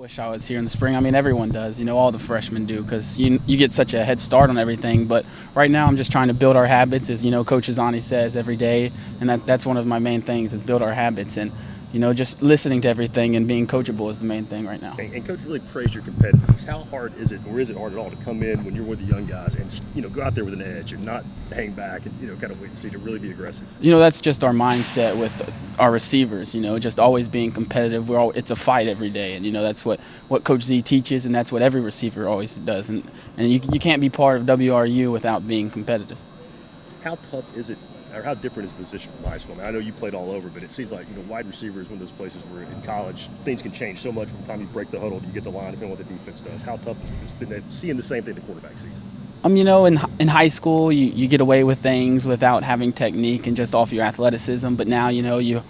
wish I was here in the spring. I mean, everyone does. All the freshmen do because you get such a head start on everything. But right now, I'm just trying to build our habits, as Coach Azani says every day, and that's one of my main things is build our habits. And just listening to everything and being coachable is the main thing right now. And Coach really praised your competitiveness. How hard is it, or is it hard at all, to come in when you're with the young guys and go out there with an edge and not hang back and kind of wait and see, to really be aggressive? That's just our mindset with our receivers. Just always being competitive. It's a fight every day, and that's what Coach Z teaches, and that's what every receiver always does. And you can't be part of WRU without being competitive. How tough is it, or how different is the position from high school? I mean, I know you played all over, but it seems like wide receiver is one of those places where in college things can change so much from the time you break the huddle to you get the line, depending on what the defense does. How tough is it seeing the same thing the quarterback sees? In high school, you get away with things without having technique and just off your athleticism. But now, you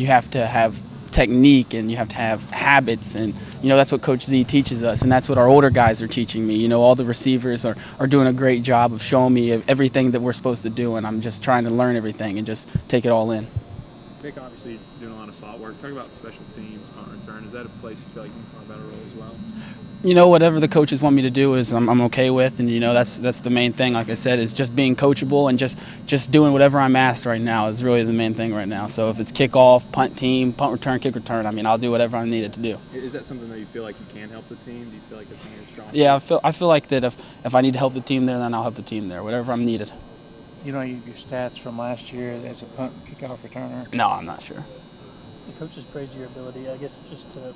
have to have technique and you have to have habits, and that's what Coach Z teaches us, and that's what our older guys are teaching me. All the receivers are doing a great job of showing me everything that we're supposed to do, and I'm just trying to learn everything and just take it all in. Vic, obviously doing a lot of slot work. Talk about special teams, punt return. Is that a place you feel like you can find a better role as well? Whatever the coaches want me to do is I'm okay with, and that's the main thing. Like I said, is just being coachable and just doing whatever I'm asked right now is really the main thing right now. So if it's kickoff, punt team, punt return, kick return, I'll do whatever I'm needed to do. Is that something that you feel like you can help the team? Do you feel like the team is strong? Yeah, I feel like that if I need to help the team there, then I'll help the team there, whatever I'm needed. Your stats from last year as a punt kickoff returner? No, I'm not sure. The coaches praised your ability, I guess, just to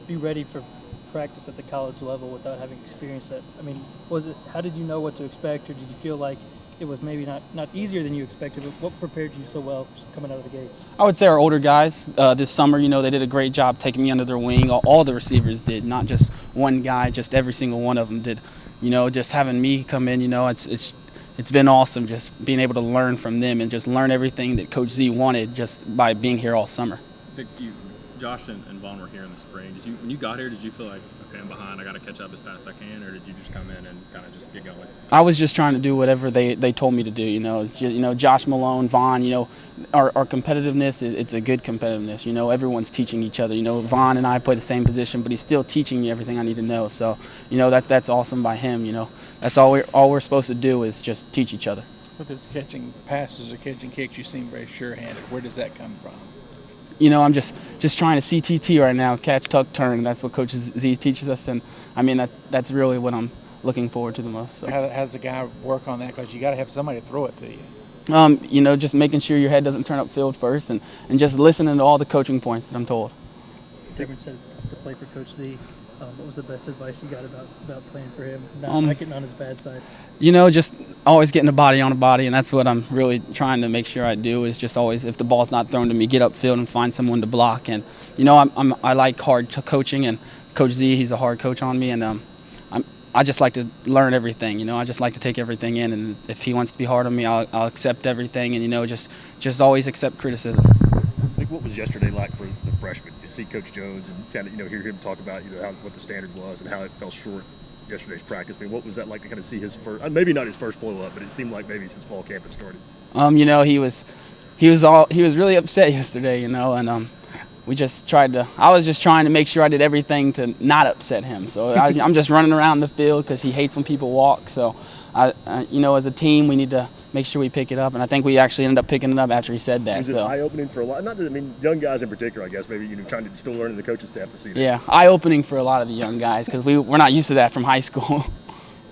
be ready for practice at the college level without having experienced it. I mean, how did you know what to expect, or did you feel like it was maybe not easier than you expected, but what prepared you so well coming out of the gates? I would say our older guys this summer, they did a great job taking me under their wing. All the receivers did, not just one guy, just every single one of them did. Just having me come in, it's been awesome just being able to learn from them and just learn everything that Coach Z wanted just by being here all summer. Vic, Josh and Vaughn were here in the spring. When you got here, did you feel like, okay, I'm behind, I got to catch up as fast as I can, or did you just come in and kind of just get going? I was just trying to do whatever they told me to do. Josh Malone, Vaughn, our competitiveness, it's a good competitiveness. Everyone's teaching each other. Vaughn and I play the same position, but he's still teaching me everything I need to know. So, that's awesome by him. That's all we're supposed to do is just teach each other. Whether it's catching passes or catching kicks, you seem very sure-handed. Where does that come from? I'm just trying to CTT right now, catch, tuck, turn, and that's what Coach Z teaches us, and that's really what I'm looking forward to the most. So. How does the guy work on that? Because you got to have somebody to throw it to you. Just making sure your head doesn't turn upfield first, and just listening to all the coaching points that I'm told. Everyone said it's tough to play for Coach Z. What was the best advice you got about playing for him, not getting on his bad side? Just always getting a body on a body, and that's what I'm really trying to make sure I do is just always, if the ball's not thrown to me, get upfield and find someone to block. And, I like hard coaching, and Coach Z, he's a hard coach on me, and I just like to learn everything. I just like to take everything in, and if he wants to be hard on me, I'll accept everything, and, just always accept criticism. What was yesterday like for the freshmen to see Coach Jones and kind of hear him talk about what the standard was and how it fell short yesterday's practice? I mean, what was that like to kind of see his first, maybe not his first blow up, but it seemed like maybe since fall camp had started? He was really upset yesterday, and I was just trying to make sure I did everything to not upset him. So I'm just running around the field because he hates when people walk. So as a team, we need to make sure we pick it up, and I think we actually ended up picking it up after he said that. Was it eye-opening for a lot? Young guys in particular, I guess. Maybe trying to still learn the coaching staff to see that. Yeah, eye-opening for a lot of the young guys because we're not used to that from high school.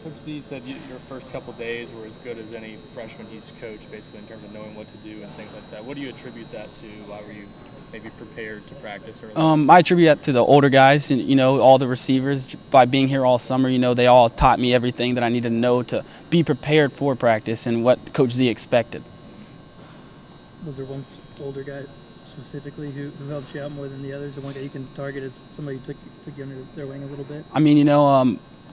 Coach Z said your first couple of days were as good as any freshman he's coached, basically in terms of knowing what to do and things like that. What do you attribute that to? Why were you maybe prepared to practice early? I attribute that to the older guys, and all the receivers. By being here all summer, they all taught me everything that I needed to know to be prepared for practice and what Coach Z expected. Was there one older guy specifically who helped you out more than the others, or one guy you can target as somebody who took you under their wing a little bit?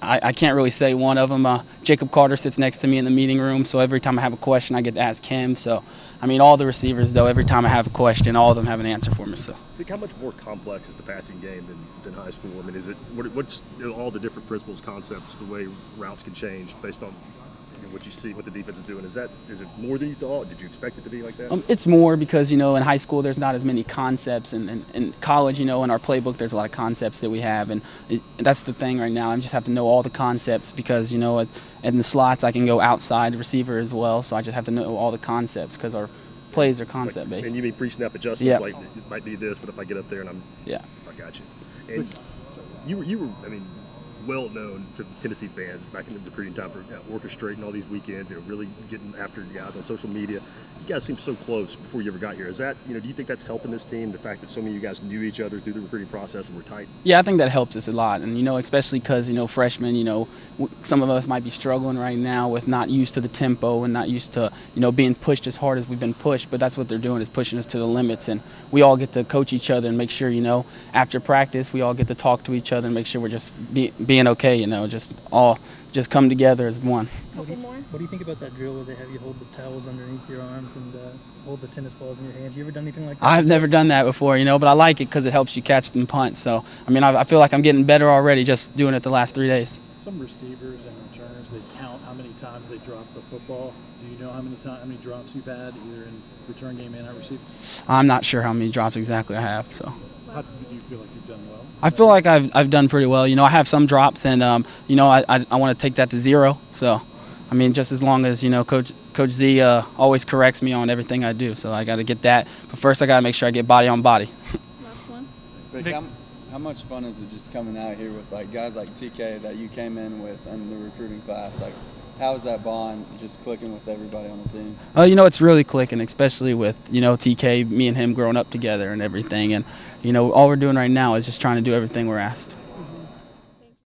I can't really say one of them. Jacob Carter sits next to me in the meeting room, so every time I have a question, I get to ask him. So, all the receivers, though, every time I have a question, all of them have an answer for me. So, Vic, how much more complex is the passing game than high school? Is it what's all the different principles, concepts, the way routes can change based on what you see, what the defense is doing? Is it more than you thought? Did you expect it to be like that? It's more because, in high school there's not as many concepts, and in college, in our playbook there's a lot of concepts that we have, and that's the thing right now. I just have to know all the concepts because, in the slots I can go outside the receiver as well, so I just have to know all the concepts because our plays are concept based. And you mean pre-snap adjustments, Yeah. like it might be this, but if I get up there and Yeah. I got you. And you were, I mean, well known to Tennessee fans back in the recruiting time for orchestrating all these weekends, really getting after guys on social media. You guys seem so close before you ever got here. Is that, do you think that's helping this team? The fact that so many of you guys knew each other through the recruiting process and were tight? Yeah, I think that helps us a lot, and especially because freshmen, some of us might be struggling right now with not used to the tempo and not used to being pushed as hard as we've been pushed. But that's what they're doing, is pushing us to the limits, and we all get to coach each other and make sure after practice we all get to talk to each other and make sure we're just being okay. Just come together as one. What do you think about that drill where they have you hold the towels underneath your arms and hold the tennis balls in your hands? You ever done anything like that? I've never done that before, but I like it because it helps you catch them punts. So, I feel like I'm getting better already just doing it the last 3 days. Some receivers and returners, they count how many times they drop the football. Do you know how many drops you've had, either in return game and at receiver? I'm not sure how many drops exactly I have. So, How do you feel like you've done well? I feel like I've done pretty well. I have some drops, and I want to take that to 0. So, just as long as Coach Z always corrects me on everything I do. So I got to get that. But first, I got to make sure I get body on body. Last one. Vic, how much fun is it just coming out here with guys like TK that you came in with in the recruiting class? How is that bond just clicking with everybody on the team? It's really clicking, especially with TK, me and him growing up together and everything. And all we're doing right now is just trying to do everything we're asked.